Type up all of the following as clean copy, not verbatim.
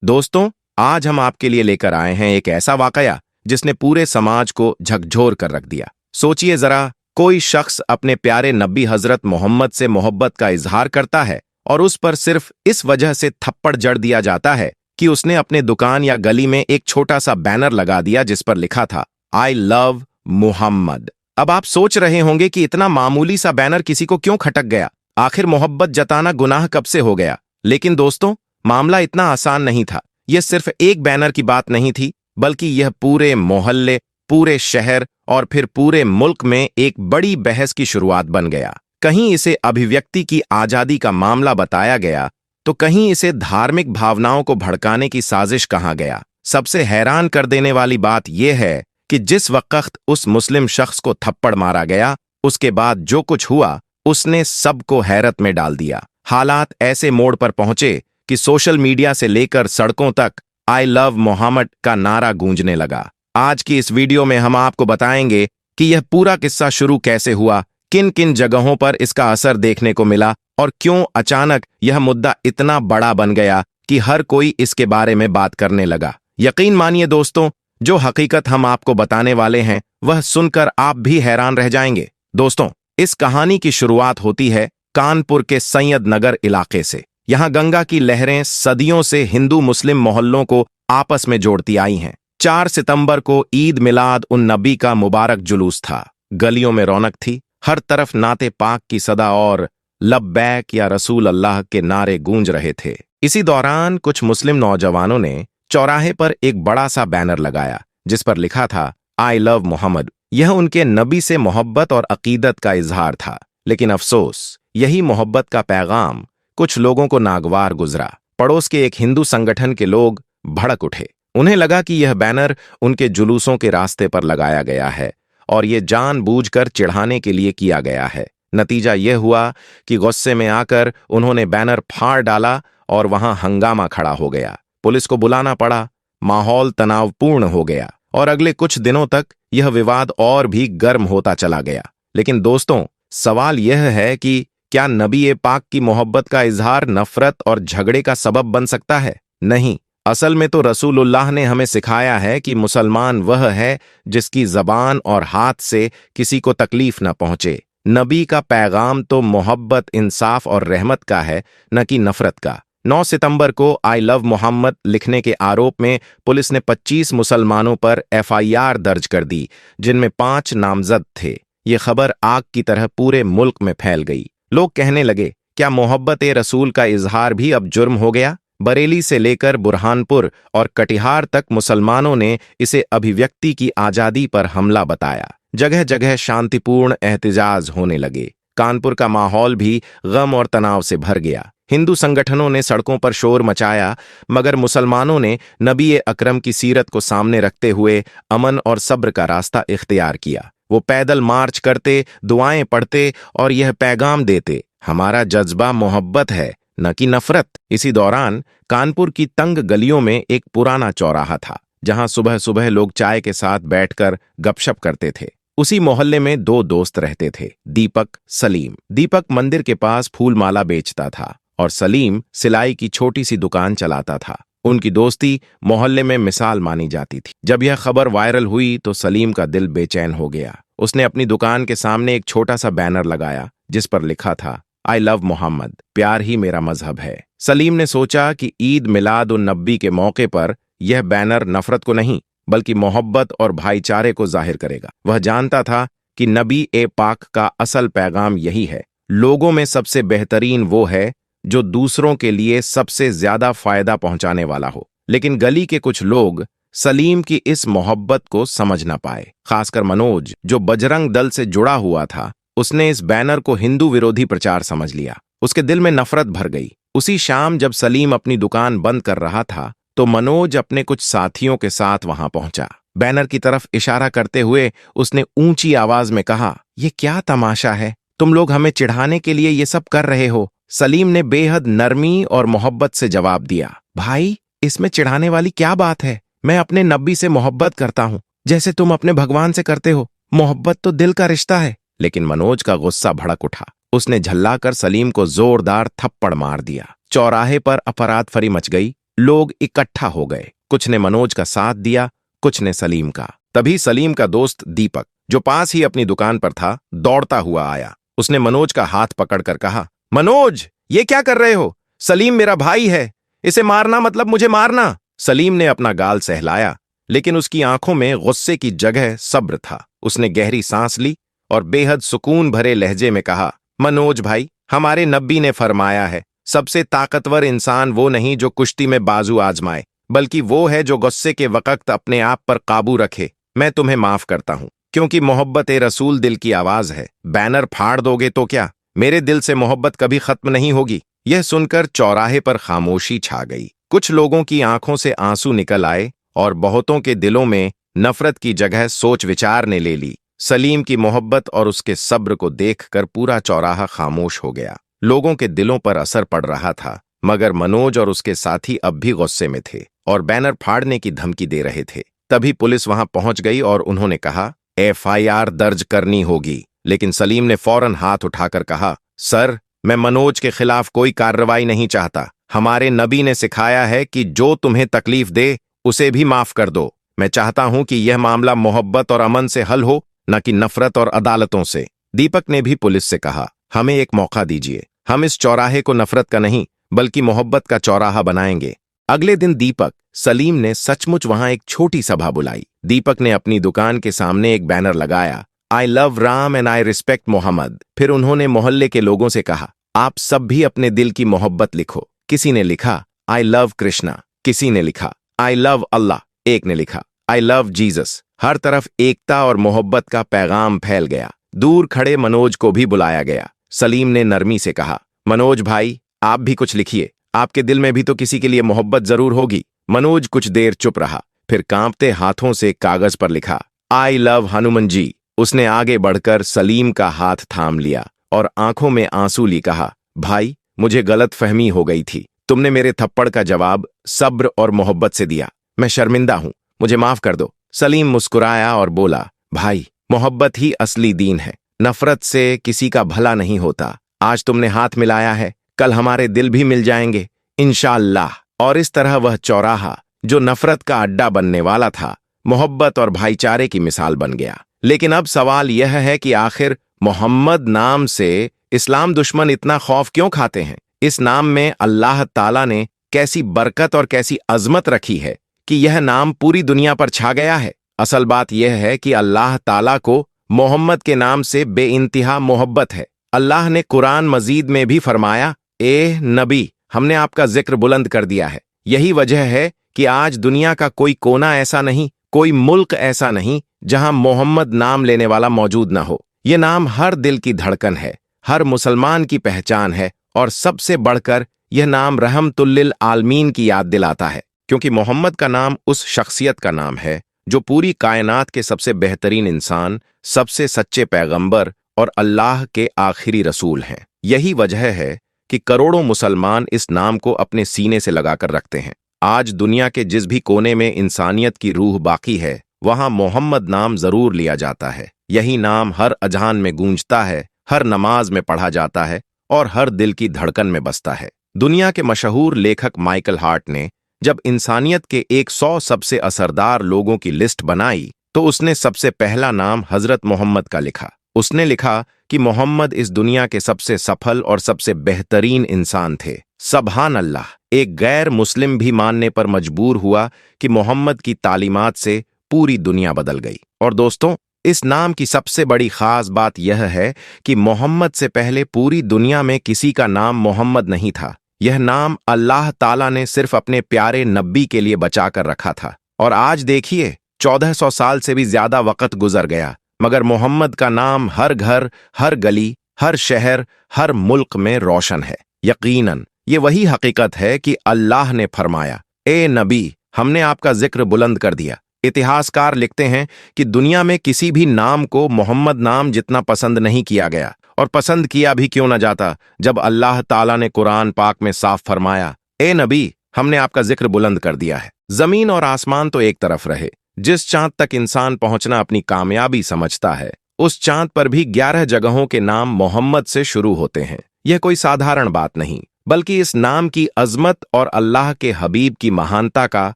दोस्तों, आज हम आपके लिए लेकर आए हैं एक ऐसा वाकया जिसने पूरे समाज को झकझोर कर रख दिया। सोचिए जरा, कोई शख्स अपने प्यारे नबी हजरत मोहम्मद से मोहब्बत का इजहार करता है और उस पर सिर्फ इस वजह से थप्पड़ जड़ दिया जाता है कि उसने अपने दुकान या गली में एक छोटा सा बैनर लगा दिया जिस पर लिखा था आई लव मुहम्मद। अब आप सोच रहे होंगे कि इतना मामूली सा बैनर किसी को क्यों खटक गया, आखिर मोहब्बत जताना गुनाह कब से हो गया। लेकिन दोस्तों, मामला इतना आसान नहीं था। यह सिर्फ एक बैनर की बात नहीं थी, बल्कि यह पूरे मोहल्ले, पूरे शहर और फिर पूरे मुल्क में एक बड़ी बहस की शुरुआत बन गया। कहीं इसे अभिव्यक्ति की आजादी का मामला बताया गया तो कहीं इसे धार्मिक भावनाओं को भड़काने की साजिश कहा गया। सबसे हैरान कर देने वाली बात यह है कि जिस वक्त उस मुस्लिम शख्स को थप्पड़ मारा गया, उसके बाद जो कुछ हुआ उसने सबको हैरत में डाल दिया। हालात ऐसे मोड़ पर पहुंचे कि सोशल मीडिया से लेकर सड़कों तक आई लव मोहम्मद का नारा गूंजने लगा। आज की इस वीडियो में हम आपको बताएंगे कि यह पूरा किस्सा शुरू कैसे हुआ, किन किन जगहों पर इसका असर देखने को मिला और क्यों अचानक यह मुद्दा इतना बड़ा बन गया कि हर कोई इसके बारे में बात करने लगा। यकीन मानिए दोस्तों, जो हकीकत हम आपको बताने वाले हैं वह सुनकर आप भी हैरान रह जाएंगे। दोस्तों, इस कहानी की शुरुआत होती है कानपुर के सैयद नगर इलाके से। यहाँ गंगा की लहरें सदियों से हिंदू मुस्लिम मोहल्लों को आपस में जोड़ती आई हैं। 4 सितंबर को ईद मिलाद उन नबी का मुबारक जुलूस था। गलियों में रौनक थी, हर तरफ नाते पाक की सदा और लब्बैक या रसूल अल्लाह के नारे गूंज रहे थे। इसी दौरान कुछ मुस्लिम नौजवानों ने चौराहे पर एक बड़ा सा बैनर लगाया जिस पर लिखा था आई लव मोहम्मद। यह उनके नबी से मोहब्बत और अकीदत का इजहार था। लेकिन अफसोस, यही मोहब्बत का पैगाम कुछ लोगों को नागवार गुजरा। पड़ोस के एक हिंदू संगठन के लोग भड़क उठे। उन्हें लगा कि यह बैनर उनके जुलूसों के रास्ते पर लगाया गया है और ये जानबूझकर चिढ़ाने के लिए किया गया है। नतीजा यह हुआ कि गुस्से में आकर उन्होंने बैनर फाड़ डाला और वहां हंगामा खड़ा हो गया। पुलिस को बुलाना पड़ा, माहौल तनावपूर्ण हो गया और अगले कुछ दिनों तक यह विवाद और भी गर्म होता चला गया। लेकिन दोस्तों, सवाल यह है कि क्या नबी पाक की मोहब्बत का इजहार नफरत और झगड़े का सबब बन सकता है? नहीं, असल में तो रसूलुल्लाह ने हमें सिखाया है कि मुसलमान वह है जिसकी जबान और हाथ से किसी को तकलीफ न पहुंचे। नबी का पैगाम तो मोहब्बत, इंसाफ और रहमत का है, न कि नफरत का। 9 सितंबर को आई लव मोहम्मद लिखने के आरोप में पुलिस ने 25 मुसलमानों पर FIR दर्ज कर दी, जिनमें 5 नामजद थे। ये खबर आग की तरह पूरे मुल्क में फैल गई। लोग कहने लगे, क्या मोहब्बत रसूल का इजहार भी अब जुर्म हो गया? बरेली से लेकर बुरहानपुर और कटिहार तक मुसलमानों ने इसे अभिव्यक्ति की आजादी पर हमला बताया। जगह जगह शांतिपूर्ण एहतजाज होने लगे। कानपुर का माहौल भी गम और तनाव से भर गया। हिंदू संगठनों ने सड़कों पर शोर मचाया, मगर मुसलमानों ने नबी अकरम की सीरत को सामने रखते हुए अमन और सब्र का रास्ता इख्तियार किया। वो पैदल मार्च करते, दुआएं पढ़ते और यह पैगाम देते, हमारा जज्बा मोहब्बत है, न कि नफरत। इसी दौरान कानपुर की तंग गलियों में एक पुराना चौराहा था जहां सुबह सुबह लोग चाय के साथ बैठकर गपशप करते थे। उसी मोहल्ले में 2 दोस्त रहते थे, दीपक, सलीम। दीपक मंदिर के पास फूल माला बेचता था और सलीम सिलाई की छोटी सी दुकान चलाता था। उनकी दोस्ती मोहल्ले में मिसाल मानी जाती थी। जब यह खबर वायरल हुई तो सलीम का दिल बेचैन हो गया। उसने अपनी दुकान के सामने एक छोटा सा बैनर लगाया जिस पर लिखा था आई लव मोहम्मद, प्यार ही मेरा मजहब है। सलीम ने सोचा कि ईद मिलाद उन नबी के मौके पर यह बैनर नफरत को नहीं बल्कि मोहब्बत और भाईचारे को जाहिर करेगा। वह जानता था कि नबी पाक का असल पैगाम यही है, लोगों में सबसे बेहतरीन वो है जो दूसरों के लिए सबसे ज्यादा फायदा पहुंचाने वाला हो। लेकिन गली के कुछ लोग सलीम की इस मोहब्बत को समझ न पाए, खासकर मनोज, जो बजरंग दल से जुड़ा हुआ था। उसने इस बैनर को हिंदू विरोधी प्रचार समझ लिया। उसके दिल में नफरत भर गई। उसी शाम जब सलीम अपनी दुकान बंद कर रहा था तो मनोज अपने कुछ साथियों के साथ वहां पहुंचा। बैनर की तरफ इशारा करते हुए उसने ऊंची आवाज में कहा, ये क्या तमाशा है? तुम लोग हमें चिढ़ाने के लिए ये सब कर रहे हो। सलीम ने बेहद नरमी और मोहब्बत से जवाब दिया, भाई, इसमें चिढ़ाने वाली क्या बात है? मैं अपने नबी से मोहब्बत करता हूं जैसे तुम अपने भगवान से करते हो। मोहब्बत तो दिल का रिश्ता है। लेकिन मनोज का गुस्सा भड़क उठा। उसने झल्लाकर सलीम को जोरदार थप्पड़ मार दिया। चौराहे पर अफरातफरी मच गई। लोग इकट्ठा हो गए। कुछ ने मनोज का साथ दिया, कुछ ने सलीम का। तभी सलीम का दोस्त दीपक, जो पास ही अपनी दुकान पर था, दौड़ता हुआ आया। उसने मनोज का हाथ पकड़कर कहा, मनोज, ये क्या कर रहे हो? सलीम मेरा भाई है, इसे मारना मतलब मुझे मारना। सलीम ने अपना गाल सहलाया, लेकिन उसकी आंखों में गुस्से की जगह सब्र था। उसने गहरी सांस ली और बेहद सुकून भरे लहजे में कहा, मनोज भाई, हमारे नब्बी ने फरमाया है, सबसे ताकतवर इंसान वो नहीं जो कुश्ती में बाजू आजमाए, बल्कि वो है जो गुस्से के वक्त अपने आप पर काबू रखे। मैं तुम्हें माफ करता हूं, क्योंकि मोहब्बत ए रसूल दिल की आवाज है। बैनर फाड़ दोगे तो क्या, मेरे दिल से मोहब्बत कभी खत्म नहीं होगी। यह सुनकर चौराहे पर खामोशी छा गई। कुछ लोगों की आंखों से आंसू निकल आए और बहुतों के दिलों में नफरत की जगह सोच विचार ने ले ली। सलीम की मोहब्बत और उसके सब्र को देखकर पूरा चौराहा खामोश हो गया। लोगों के दिलों पर असर पड़ रहा था, मगर मनोज और उसके साथी अब भी गुस्से में थे और बैनर फाड़ने की धमकी दे रहे थे। तभी पुलिस वहां पहुंच गई और उन्होंने कहा, एफआईआर दर्ज करनी होगी। लेकिन सलीम ने फौरन हाथ उठाकर कहा, सर, मैं मनोज के खिलाफ कोई कार्रवाई नहीं चाहता। हमारे नबी ने सिखाया है कि जो तुम्हें तकलीफ दे उसे भी माफ कर दो। मैं चाहता हूं कि यह मामला मोहब्बत और अमन से हल हो, न कि नफरत और अदालतों से। दीपक ने भी पुलिस से कहा, हमें एक मौका दीजिए, हम इस चौराहे को नफरत का नहीं बल्कि मोहब्बत का चौराहा बनाएंगे। अगले दिन दीपक, सलीम ने सचमुच वहां एक छोटी सभा बुलाई। दीपक ने अपनी दुकान के सामने एक बैनर लगाया, I love Ram and I respect Mohammad. फिर उन्होंने मोहल्ले के लोगों से कहा, आप सब भी अपने दिल की मोहब्बत लिखो। किसी ने लिखा, आई लव कृष्णा, किसी ने लिखा, आई लव अल्लाह, एक ने लिखा, आई लव जीसस। हर तरफ एकता और मोहब्बत का पैगाम फैल गया। दूर खड़े मनोज को भी बुलाया गया। सलीम ने नरमी से कहा, मनोज भाई, आप भी कुछ लिखिए, आपके दिल में भी तो किसी के लिए मोहब्बत जरूर होगी। मनोज कुछ देर चुप रहा, फिर कांपते हाथों से कागज पर लिखा, आई लव हनुमान जी। उसने आगे बढ़कर सलीम का हाथ थाम लिया और आंखों में आंसू ली कहा, भाई, मुझे गलत फहमी हो गई थी। तुमने मेरे थप्पड़ का जवाब सब्र और मोहब्बत से दिया। मैं शर्मिंदा हूं, मुझे माफ कर दो। सलीम मुस्कुराया और बोला, भाई, मोहब्बत ही असली दीन है। नफरत से किसी का भला नहीं होता। आज तुमने हाथ मिलाया है, कल हमारे दिल भी मिल जाएंगे इंशाअल्लाह। और इस तरह वह चौराहा, जो नफरत का अड्डा बनने वाला था, मोहब्बत और भाईचारे की मिसाल बन गया। लेकिन अब सवाल यह है कि आखिर मोहम्मद नाम से इस्लाम दुश्मन इतना खौफ क्यों खाते हैं? इस नाम में अल्लाह ताला ने कैसी बरकत और कैसी अजमत रखी है कि यह नाम पूरी दुनिया पर छा गया है। असल बात यह है कि अल्लाह ताला को मोहम्मद के नाम से बेइंतहा मोहब्बत है। अल्लाह ने कुरान मजीद में भी फरमाया, ए नबी, हमने आपका जिक्र बुलंद कर दिया है। यही वजह है कि आज दुनिया का कोई कोना ऐसा नहीं, कोई मुल्क ऐसा नहीं जहां मोहम्मद नाम लेने वाला मौजूद ना हो। ये नाम हर दिल की धड़कन है, हर मुसलमान की पहचान है, और सबसे बढ़कर यह नाम रहमतुल्लिल आलमीन की याद दिलाता है, क्योंकि मोहम्मद का नाम उस शख्सियत का नाम है जो पूरी कायनात के सबसे बेहतरीन इंसान, सबसे सच्चे पैगंबर और अल्लाह के आखिरी रसूल हैं। यही वजह है कि करोड़ों मुसलमान इस नाम को अपने सीने से लगाकर रखते हैं। आज दुनिया के जिस भी कोने में इंसानियत की रूह बाकी है, वहां मोहम्मद नाम जरूर लिया जाता है। यही नाम हर अजान में गूंजता है, हर नमाज में पढ़ा जाता है और हर दिल की धड़कन में बसता है। दुनिया के मशहूर लेखक माइकल हार्ट ने जब इंसानियत के 100 सबसे असरदार लोगों की लिस्ट बनाई, तो उसने सबसे पहला नाम हजरत मोहम्मद का लिखा। उसने लिखा कि मोहम्मद इस दुनिया के सबसे सफल और सबसे बेहतरीन इंसान थे। सुभान अल्लाह, एक गैर मुस्लिम भी मानने पर मजबूर हुआ कि मोहम्मद की तालीमात से पूरी दुनिया बदल गई। और दोस्तों, इस नाम की सबसे बड़ी खास बात यह है कि मोहम्मद से पहले पूरी दुनिया में किसी का नाम मोहम्मद नहीं था। यह नाम अल्लाह ताला ने सिर्फ अपने प्यारे नब्बी के लिए बचा कर रखा था। और आज देखिए, 1400 साल से भी ज्यादा वक्त गुजर गया, मगर मोहम्मद का नाम हर घर, हर गली, हर शहर, हर मुल्क में रोशन है। यकीनन ये वही हकीकत है कि अल्लाह ने फरमाया, ए नबी, हमने आपका जिक्र बुलंद कर दिया। इतिहासकार लिखते हैं कि दुनिया में किसी भी नाम को मोहम्मद नाम जितना पसंद नहीं किया गया, और पसंद किया भी क्यों न जाता, जब अल्लाह ताला ने कुरान पाक में साफ फरमाया, ए नबी, हमने आपका जिक्र बुलंद कर दिया है। जमीन और आसमान तो एक तरफ रहे, जिस चांद तक इंसान पहुंचना अपनी कामयाबी समझता है, उस चांद पर भी 11 जगहों के नाम मोहम्मद से शुरू होते हैं। यह कोई साधारण बात नहीं, बल्कि इस नाम की अजमत और अल्लाह के हबीब की महानता का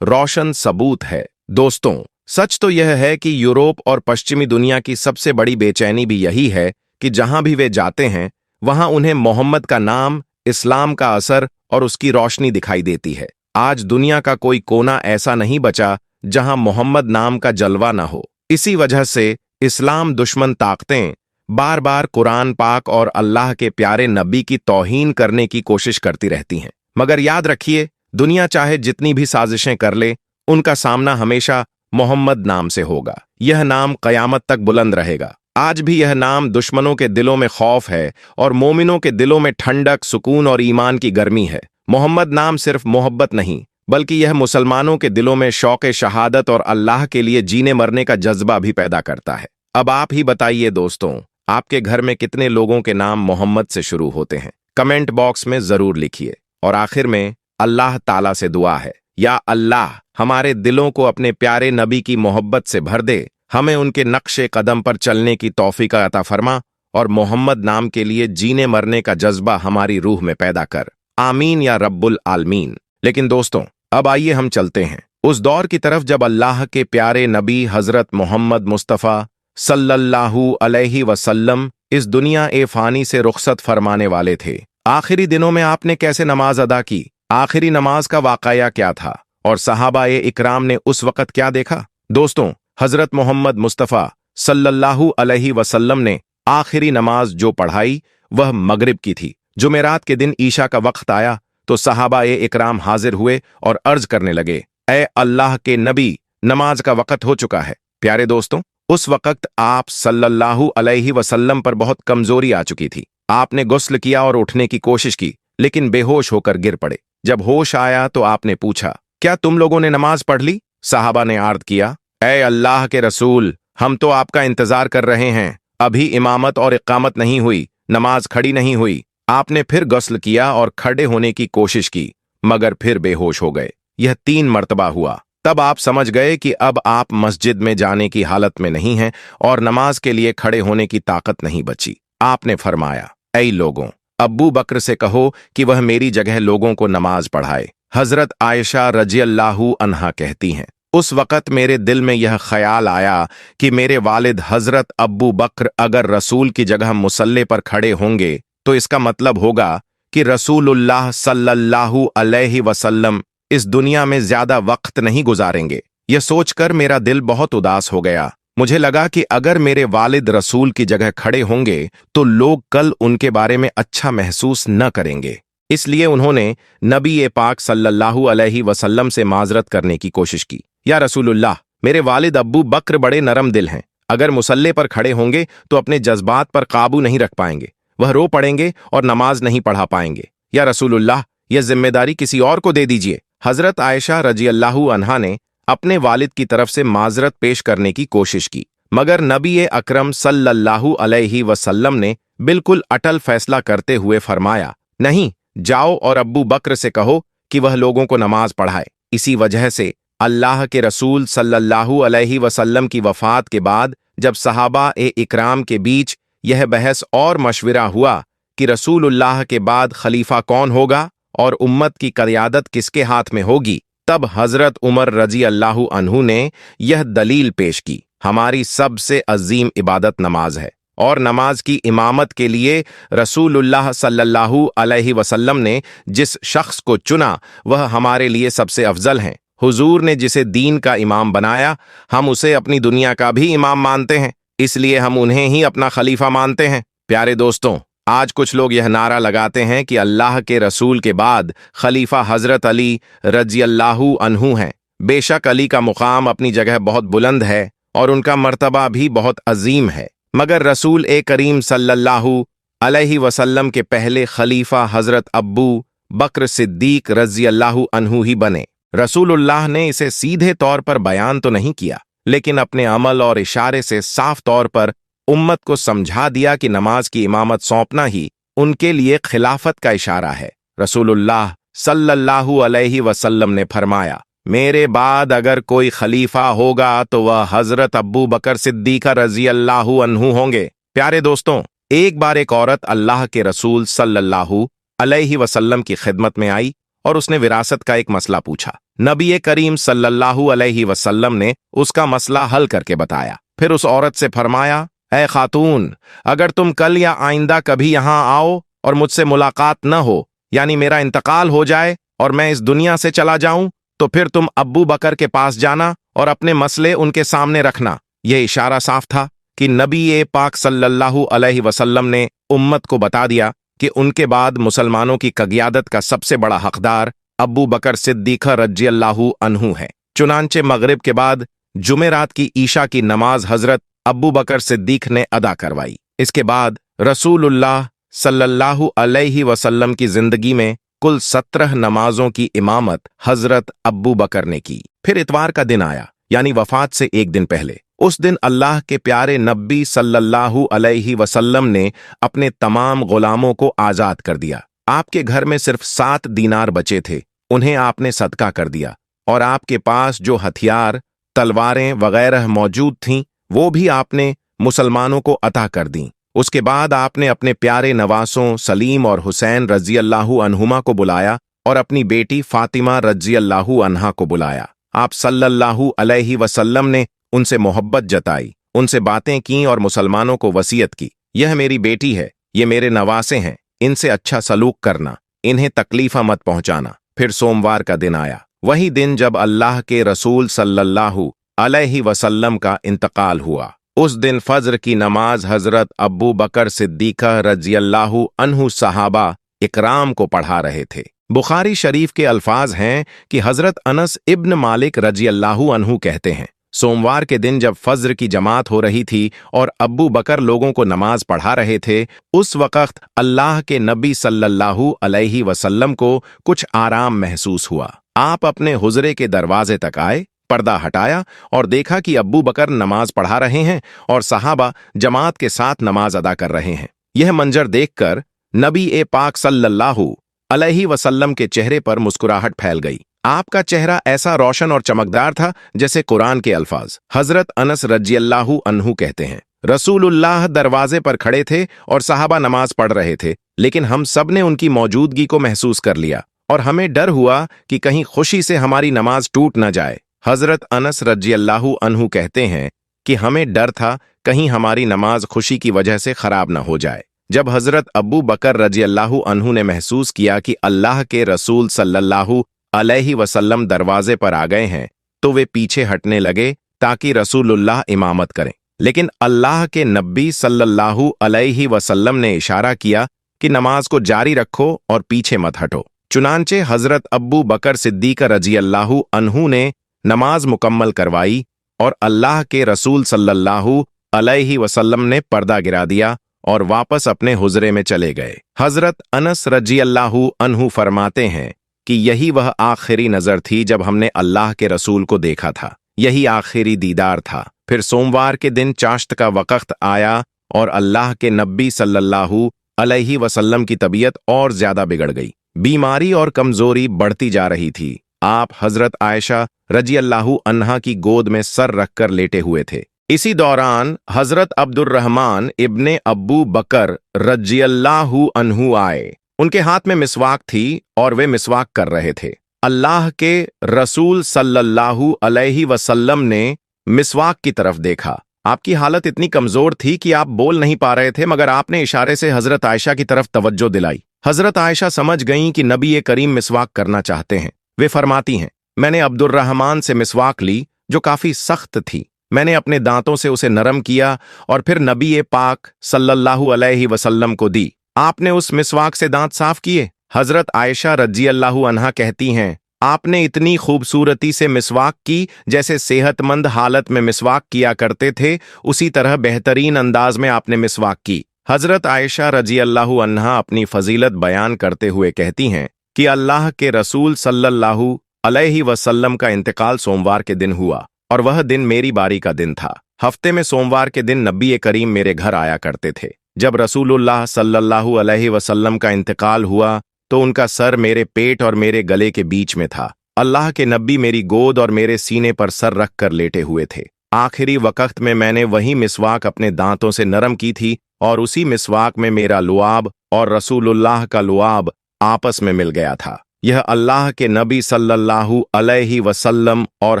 रोशन सबूत है। दोस्तों, सच तो यह है कि यूरोप और पश्चिमी दुनिया की सबसे बड़ी बेचैनी भी यही है कि जहां भी वे जाते हैं वहां उन्हें मोहम्मद का नाम, इस्लाम का असर और उसकी रोशनी दिखाई देती है। आज दुनिया का कोई कोना ऐसा नहीं बचा जहां मोहम्मद नाम का जलवा न हो। इसी वजह से इस्लाम दुश्मन ताकतें बार बार कुरान पाक और अल्लाह के प्यारे नबी की तौहीन करने की कोशिश करती रहती हैं। मगर याद रखिए, दुनिया चाहे जितनी भी साजिशें कर ले, उनका सामना हमेशा मोहम्मद नाम से होगा। यह नाम कयामत तक बुलंद रहेगा। आज भी यह नाम दुश्मनों के दिलों में खौफ है और मोमिनों के दिलों में ठंडक, सुकून और ईमान की गर्मी है। मोहम्मद नाम सिर्फ मोहब्बत नहीं, बल्कि यह मुसलमानों के दिलों में शौक़ शहादत और अल्लाह के लिए जीने मरने का जज्बा भी पैदा करता है। अब आप ही बताइए दोस्तों, आपके घर में कितने लोगों के नाम मोहम्मद से शुरू होते हैं? कमेंट बॉक्स में जरूर लिखिए। और आखिर में अल्लाह ताला से दुआ है, या अल्लाह हमारे दिलों को अपने प्यारे नबी की मोहब्बत से भर दे, हमें उनके नक्शे कदम पर चलने की तौफीक अता फरमा और मोहम्मद नाम के लिए जीने मरने का जज्बा हमारी रूह में पैदा कर। आमीन या रब्बुल आलमीन। लेकिन दोस्तों, अब आइए हम चलते हैं उस दौर की तरफ जब अल्लाह के प्यारे नबी हजरत मोहम्मद मुस्तफ़ा सल्लल्लाहु अलैहि वसल्लम इस दुनिया ए फानी से रुखसत फरमाने वाले थे। आखिरी दिनों में आपने कैसे नमाज अदा की? आखिरी नमाज का वाकया क्या था और सहाबा ए इकराम ने उस वक़्त क्या देखा? दोस्तों, हजरत मोहम्मद मुस्तफ़ा सल्लल्लाहु अलैहि वसल्लम ने आखिरी नमाज जो पढ़ाई वह मगरिब की थी। जुमेरात के दिन ईशा का वक्त आया तो सहाबा ए इकराम हाजिर हुए और अर्ज करने लगे, ए अल्लाह के नबी, नमाज का वक़्त हो चुका है। प्यारे दोस्तों, उस वक़्त आप सल्लल्लाहु अलैहि वसल्लम पर बहुत कमजोरी आ चुकी थी। आपने गुस्ल किया और उठने की कोशिश की, लेकिन बेहोश होकर गिर पड़े। जब होश आया तो आपने पूछा, क्या तुम लोगों ने नमाज पढ़ ली? साहबा ने आर्द किया, ए अल्लाह के रसूल, हम तो आपका इंतजार कर रहे हैं। अभी इमामत और इकामत नहीं हुई, नमाज खड़ी नहीं हुई। आपने फिर गुस्ल किया और खड़े होने की कोशिश की, मगर फिर बेहोश हो गए। यह 3 मर्तबा हुआ। तब आप समझ गए कि अब आप मस्जिद में जाने की हालत में नहीं हैं और नमाज के लिए खड़े होने की ताकत नहीं बची। आपने फरमाया, ऐ लोगों, अब्बू बकर से कहो कि वह मेरी जगह लोगों को नमाज पढ़ाए। हजरत आयशा रज़ियल्लाहु अन्हा कहती हैं, उस वक़्त मेरे दिल में यह ख्याल आया कि मेरे वालिद हजरत अब्बू बकर अगर रसूल की जगह मुसल्ले पर खड़े होंगे तो इसका मतलब होगा कि रसूलुल्लाह सल्लल्लाहु अलैहि वसल्लम इस दुनिया में ज्यादा वक्त नहीं गुजारेंगे। यह सोचकर मेरा दिल बहुत उदास हो गया। मुझे लगा कि अगर मेरे वालिद रसूल की जगह खड़े होंगे तो लोग कल उनके बारे में अच्छा महसूस न करेंगे। इसलिए उन्होंने नबी पाक सल्लल्लाहु अलैहि वसल्लम से माजरत करने की कोशिश की, या रसूलुल्लाह, मेरे वालिद अब्बू बकर बड़े नरम दिल हैं। अगर मुसल्ले पर खड़े होंगे तो अपने जज्बात पर काबू नहीं रख पाएंगे, वह रो पड़ेंगे और नमाज नहीं पढ़ा पाएंगे। या रसूलुल्लाह, यह जिम्मेदारी किसी और को दे दीजिए। हजरत आयशा रज़ियल्लाहु अन्हा ने अपने वालिद की तरफ से माजरत पेश करने की कोशिश की, मगर नबी अकरम सल्लल्लाहु अलैहि वसल्लम ने बिल्कुल अटल फैसला करते हुए फरमाया, नहीं, जाओ और अब्बू बकर से कहो कि वह लोगों को नमाज पढ़ाए। इसी वजह से अल्लाह के रसूल सल्लल्लाहु अलैहि वसल्लम की वफात के बाद जब सहाबा ए इकराम के बीच यह बहस और मशविरा हुआ कि रसूलुल्लाह के बाद खलीफा कौन होगा और उम्मत की क़यादत किसके हाथ में होगी, तब हजरत उमर रज़ियल्लाहु अन्हु ने यह दलील पेश की, हमारी सबसे अजीम इबादत नमाज है और नमाज की इमामत के लिए रसूलुल्लाह सल्लल्लाहु अलैहि वसल्लम ने जिस शख्स को चुना वह हमारे लिए सबसे अफजल हैं। हुजूर ने जिसे दीन का इमाम बनाया, हम उसे अपनी दुनिया का भी इमाम मानते हैं, इसलिए हम उन्हें ही अपना खलीफा मानते हैं। प्यारे दोस्तों, आज कुछ लोग यह नारा लगाते हैं कि अल्लाह के रसूल के बाद खलीफा हजरत अली रज़ियल्लाहु अन्हु हैं। बेशक अली का मुकाम अपनी जगह बहुत बुलंद है और उनका मर्तबा भी बहुत अजीम है, मगर रसूल करीम सल्लल्लाहु अलैहि वसल्लम के पहले खलीफा हजरत अब्बू बकर सिद्दीक रज़ियल्लाहु अन्हु ही बने। रसूलुल्लाह ने इसे सीधे तौर पर बयान तो नहीं किया, लेकिन अपने अमल और इशारे से साफ तौर पर उम्मत को समझा दिया कि नमाज की इमामत सौंपना ही उनके लिए खिलाफत का इशारा है। रसूलुल्लाह सल्लल्लाहु अलैहि वसल्लम ने फरमाया, मेरे बाद अगर कोई खलीफा होगा तो वह हजरत अब्बू बकर सिद्दीका रज़ियल्लाहु अन्हु होंगे। प्यारे दोस्तों, एक बार एक औरत अल्लाह के रसूल सल्लल्लाहु अलैहि वसल्लम की खिदमत में आई और उसने विरासत का एक मसला पूछा। नबी करीम सल्लल्लाहु अलैहि वसल्लम ने उसका मसला हल करके बताया। फिर उस औरत से फरमाया, ऐ खातून, अगर तुम कल या आइंदा कभी यहाँ आओ और मुझसे मुलाकात न हो, यानी मेरा इंतकाल हो जाए और मैं इस दुनिया से चला जाऊं, तो फिर तुम अब्बू बकर के पास जाना और अपने मसले उनके सामने रखना। यह इशारा साफ था कि नबी पाक सल्लल्लाहु अलैहि वसल्लम ने उम्मत को बता दिया कि उनके बाद मुसलमानों की क़यादत का सबसे बड़ा हकदार अब्बू बकर सिद्दीक़ रज़ियल्लाहु अन्हु है। चुनांचे मगरिब के बाद जुमेरात की ईशा की नमाज हजरत अब्बू बकर सिद्दीक़ ने अदा करवाई। इसके बाद रसूलुल्लाह सल्लल्लाहु अलैहि वसल्लम की जिंदगी में कुल 17 नमाजों की इमामत हजरत अब्बू बकर ने की। फिर इतवार का दिन आया, यानी वफात से एक दिन पहले। उस दिन अल्लाह के प्यारे नबी सल्लल्लाहु अलैहि वसल्लम ने अपने तमाम गुलामों को आजाद कर दिया। आपके घर में सिर्फ 7 दीनार बचे थे, उन्हें आपने सदका कर दिया, और आपके पास जो हथियार, तलवारें वगैरह मौजूद थीं, वो भी आपने मुसलमानों को अता कर दीं। उसके बाद आपने अपने प्यारे नवासों सलीम और हुसैन रज़ियल्लाहु अन्हुमा को बुलाया और अपनी बेटी फातिमा रज़ियल्लाहु अन्हा को बुलाया। आप सल्लल्लाहु अलैहि वसल्लम ने उनसे मोहब्बत जताई, उनसे बातें की और मुसलमानों को वसीयत की, यह मेरी बेटी है, ये मेरे नवासे हैं, इनसे अच्छा सलूक करना, इन्हें तकलीफा मत पहुंचाना। फिर सोमवार का दिन आया, वही दिन जब अल्लाह के रसूल सल्लल्लाहु अलैहि वसल्लम का इंतकाल हुआ। उस दिन फज्र की नमाज हजरत अब्बू बकर सिद्दीक़ रज़ियल्लाहु अन्हु सहाबा इकराम को पढ़ा रहे थे। बुखारी शरीफ के अल्फाज हैं कि हजरत अनस इब्न मालिक रज़ियल्लाहु अन्हु कहते हैं, सोमवार के दिन जब फज्र की जमात हो रही थी और अब्बू बकर लोगों को नमाज पढ़ा रहे थे, उस वक़्त अल्लाह के नबी सल्लल्लाहु अलैहि वसल्लम को कुछ आराम महसूस हुआ। आप अपने हुजरे के दरवाजे तक आए, पर्दा हटाया और देखा कि अब्बू बकर नमाज पढ़ा रहे हैं और सहाबा जमात के साथ नमाज अदा कर रहे हैं। यह मंजर देखकर नबी पाक सल्लल्लाहु अलैहि वसल्लम के चेहरे पर मुस्कुराहट फैल गई। आपका चेहरा ऐसा रोशन और चमकदार था जैसे कुरान के अल्फाज। हजरत अनस रज़ियल्लाहु अन्हु कहते हैं, रसूलुल्लाह दरवाजे पर खड़े थे और सहाबा नमाज पढ़ रहे थे, लेकिन हम सब ने उनकी मौजूदगी को महसूस कर लिया और हमें डर हुआ कि कहीं खुशी से हमारी नमाज टूट न जाए। हजरत अनस रज़ियल्लाहु अन्हु कहते हैं कि हमें डर था कहीं हमारी नमाज खुशी की वजह से खराब न हो जाए। जब हजरत अब्बू बकर रज़ियल्लाहु अन्हु ने महसूस किया कि अल्लाह के रसूल सल्लल्लाहु अलैहि वसल्लम दरवाजे पर आ गए हैं, तो वे पीछे हटने लगे ताकि रसूलुल्लाह इमामत करें। लेकिन अल्लाह के नबी सल्लल्लाहु अलैहि वसल्लम ने इशारा किया कि नमाज को जारी रखो और पीछे मत हटो। चुनांचे हजरत अब्बू बकर सिद्दीक़ रज़ियल्लाहु अन्हु ने नमाज मुकम्मल करवाई और अल्लाह के रसूल सल्लल्लाहु अलैहि वसल्लम ने पर्दा गिरा दिया और वापस अपने हुजरे में चले गए। हजरत अनस रज़ियल्लाहु अन्हु फरमाते हैं कि यही वह आखिरी नजर थी जब हमने अल्लाह के रसूल को देखा था, यही आखिरी दीदार था। फिर सोमवार के दिन चाश्त का वक़्त आया और अल्लाह के नबी सल्लल्लाहु अलैहि वसल्लम की तबीयत और ज्यादा बिगड़ गई। बीमारी और कमजोरी बढ़ती जा रही थी। आप हजरत आयशा रज़ियल्लाहु अन्हा की गोद में सर रखकर लेटे हुए थे। इसी दौरान हजरत अब्दुर्रहमान इब्ने अब्बू बकर रज़ियल्लाहु अन्हु आए। उनके हाथ में मिसवाक थी और वे मिसवाक कर रहे थे। अल्लाह के रसूल सल्लल्लाहु अलैहि वसल्लम ने मिसवाक की तरफ देखा। आपकी हालत इतनी कमजोर थी कि आप बोल नहीं पा रहे थे, मगर आपने इशारे से हजरत आयशा की तरफ तवज्जो दिलाई। हजरत आयशा समझ गईं कि नबी करीम मिसवाक करना चाहते हैं। वे फरमाती हैं, मैंने अब्दुर्रहमान से मिसवाक ली जो काफी सख्त थी। मैंने अपने दांतों से उसे नरम किया और फिर नबी पाक सल्लल्लाहु अलैहि वसल्लम को दी। आपने उस मिसवाक से दांत साफ किए। हजरत आयशा रज़ियल्लाहु अन्हा कहती हैं, आपने इतनी खूबसूरती से मिसवाक की जैसे सेहतमंद हालत में मिसवाक किया करते थे, उसी तरह बेहतरीन अंदाज में आपने मिसवाक की। हजरत आयशा रज़ियल्लाहु अन्हा अपनी फजीलत बयान करते हुए कहती हैं कि अल्लाह के रसूल सल्लल्लाहु अलैहि वसल्लम का इंतकाल सोमवार के दिन हुआ और वह दिन मेरी बारी का दिन था। हफ्ते में सोमवार के दिन नबी करीम मेरे घर आया करते थे। जब रसूलुल्लाह सल्लल्लाहु अलैहि वसल्लम का इंतकाल हुआ तो उनका सर मेरे पेट और मेरे गले के बीच में था। अल्लाह के नबी मेरी गोद और मेरे सीने पर सर रख कर लेटे हुए थे। आखिरी वक्त में मैंने वही मिसवाक अपने दांतों से नरम की थी और उसी मिसवाक में मेरा लुआब और रसूलुल्लाह का लुआब आपस में मिल गया था। यह अल्लाह के नबी सल्लल्लाहु अलैहि वसल्लम और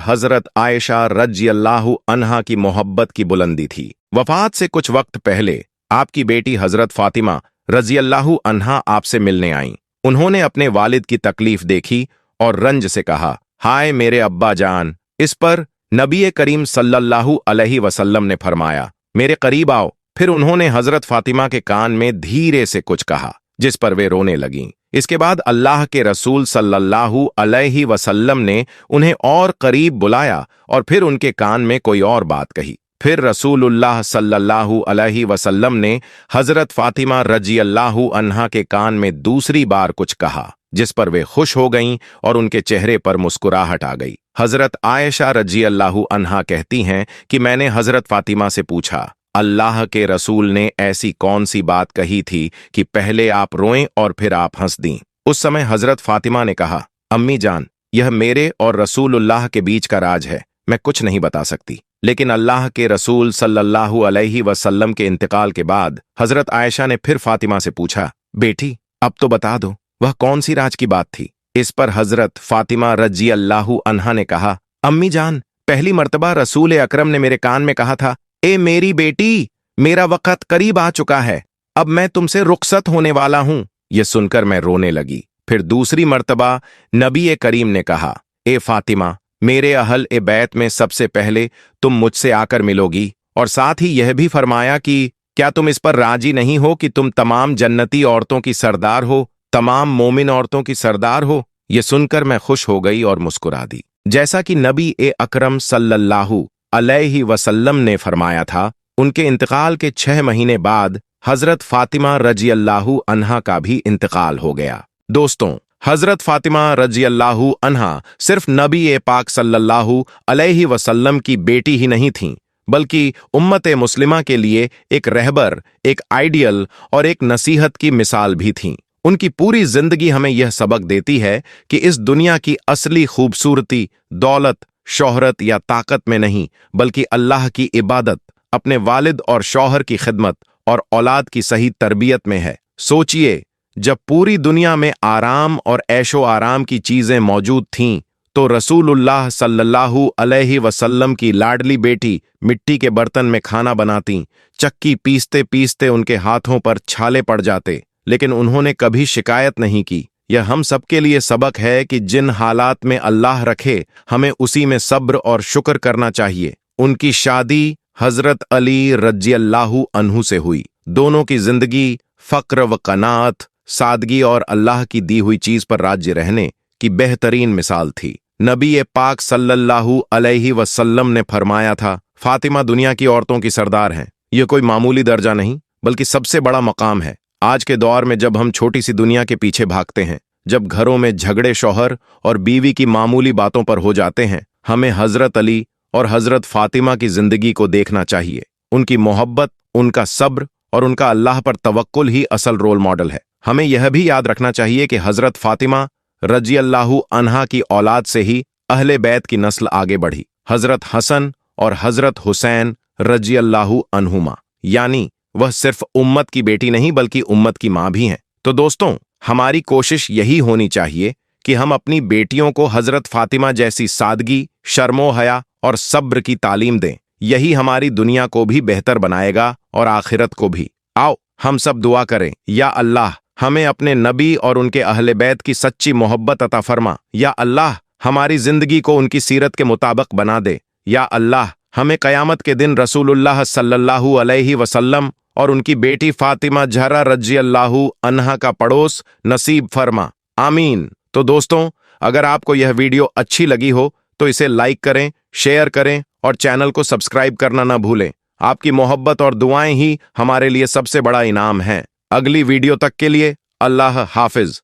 हजरत आयशा रज़ियल्लाहु अन्हा की मोहब्बत की बुलंदी थी। वफात से कुछ वक्त पहले आपकी बेटी हजरत फातिमा रज़ियल्लाहु अन्हा आपसे मिलने आईं। उन्होंने अपने वालिद की तकलीफ देखी और रंज से कहा, हाय मेरे अब्बा जान। इस पर नबी करीम सल्लल्लाहु अलैहि वसल्लम ने फरमाया, मेरे करीब आओ। फिर उन्होंने हजरत फातिमा के कान में धीरे से कुछ कहा, जिस पर वे रोने लगीं। इसके बाद अल्लाह के रसूल सल्लल्लाहु अलैहि वसल्लम ने उन्हें और करीब बुलाया और फिर उनके कान में कोई और बात कही। फिर रसूलुल्लाह सल्लल्लाहु अलैहि वसल्लम ने हजरत फातिमा रज़ियल्लाहु अन्हा के कान में दूसरी बार कुछ कहा, जिस पर वे खुश हो गईं और उनके चेहरे पर मुस्कुराहट आ गई। हजरत आयशा रज़ियल्लाहु अन्हा कहती हैं कि मैंने हजरत फातिमा से पूछा, अल्लाह के रसूल ने ऐसी कौन सी बात कही थी कि पहले आप रोएं और फिर आप हंस दीं? उस समय हजरत फातिमा ने कहा, अम्मी जान, यह मेरे और रसूलुल्लाह के बीच का राज है, मैं कुछ नहीं बता सकती। लेकिन अल्लाह के रसूल सल्लल्लाहु अलैहि वसल्लम के इंतकाल के बाद हजरत आयशा ने फिर फातिमा से पूछा, बेटी अब तो बता दो, वह कौन सी राज की बात थी? इस पर हजरत फातिमा रज़ियल्लाहु अन्हा ने कहा, अम्मी जान, पहली मर्तबा रसूल अकरम ने मेरे कान में कहा था, ए मेरी बेटी, मेरा वक्त करीब आ चुका है, अब मैं तुमसे रुखसत होने वाला हूं। यह सुनकर मैं रोने लगी। फिर दूसरी मर्तबा नबी करीम ने कहा, ए फातिमा, मेरे अहल ए बैत में सबसे पहले तुम मुझसे आकर मिलोगी, और साथ ही यह भी फरमाया कि क्या तुम इस पर राजी नहीं हो कि तुम तमाम जन्नती औरतों की सरदार हो, तमाम मोमिन औरतों की सरदार हो? यह सुनकर मैं खुश हो गई और मुस्कुरा दी। जैसा कि नबी अकरम सल्लल्लाहु अलैहि वसल्लम ने फरमाया था, उनके इंतकाल के 6 महीने बाद हजरत फातिमा रज़ियल्लाहु अन्हा का भी इंतकाल हो गया। दोस्तों, हजरत फातिमा रज़ियल्लाहु अन्हा सिर्फ नबी पाक सल्लल्लाहु अलैहि वसल्लम की बेटी ही नहीं थीं, बल्कि उम्मत मुस्लिमा के लिए एक रहबर, एक आइडियल और एक नसीहत की मिसाल भी थीं। उनकी पूरी जिंदगी हमें यह सबक देती है कि इस दुनिया की असली खूबसूरती दौलत, शोहरत या ताकत में नहीं, बल्कि अल्लाह की इबादत, अपने वालिद और शौहर की खिदमत और औलाद की सही तरबियत में है। सोचिए, जब पूरी दुनिया में आराम और ऐशो आराम की चीजें मौजूद थीं, तो रसूलुल्लाह सल्लल्लाहु अलैहि वसल्लम की लाडली बेटी मिट्टी के बर्तन में खाना बनाती, चक्की पीसते पीसते उनके हाथों पर छाले पड़ जाते, लेकिन उन्होंने कभी शिकायत नहीं की। यह हम सबके लिए सबक है कि जिन हालात में अल्लाह रखे, हमें उसी में सब्र और शुक्र करना चाहिए। उनकी शादी हजरत अली रज़ियल्लाहु अन्हु से हुई। दोनों की जिंदगी फक्र व कनात, सादगी और अल्लाह की दी हुई चीज पर राज्य रहने की बेहतरीन मिसाल थी। नबी पाक सल्लल्लाहु अलैहि वसल्लम ने फरमाया था, फातिमा दुनिया की औरतों की सरदार हैं। यह कोई मामूली दर्जा नहीं, बल्कि सबसे बड़ा मकाम है। आज के दौर में जब हम छोटी सी दुनिया के पीछे भागते हैं, जब घरों में झगड़े शौहर और बीवी की मामूली बातों पर हो जाते हैं, हमें हजरत अली और हजरत फातिमा की जिंदगी को देखना चाहिए। उनकी मोहब्बत, उनका सब्र और उनका अल्लाह पर तवक्कुल ही असल रोल मॉडल है। हमें यह भी याद रखना चाहिए कि हजरत फातिमा रज़ियल्लाहु अन्हा की औलाद से ही अहले बैत की नस्ल आगे बढ़ी। हजरत हसन और हजरत हुसैन रज़ियल्लाहु अन्हुमा, यानी वह सिर्फ उम्मत की बेटी नहीं, बल्कि उम्मत की मां भी हैं। तो दोस्तों, हमारी कोशिश यही होनी चाहिए कि हम अपनी बेटियों को हजरत फातिमा जैसी सादगी, शर्मो हया और सब्र की तालीम दें। यही हमारी दुनिया को भी बेहतर बनाएगा और आखिरत को भी। आओ हम सब दुआ करें, या अल्लाह हमें अपने नबी और उनके अहले बैत की सच्ची मोहब्बत अता फरमा। या अल्लाह हमारी जिंदगी को उनकी सीरत के मुताबिक बना दे। या अल्लाह हमें कयामत के दिन रसूलुल्लाह सल्लल्लाहु अलैहि वसल्लम और उनकी बेटी फातिमा ज़हरा रज़ियल्लाहु अन्हा का पड़ोस नसीब फरमा। आमीन। तो दोस्तों, अगर आपको यह वीडियो अच्छी लगी हो तो इसे लाइक करें, शेयर करें और चैनल को सब्सक्राइब करना न भूलें। आपकी मोहब्बत और दुआएं ही हमारे लिए सबसे बड़ा इनाम है। अगली वीडियो तक के लिए अल्लाह हाफिज।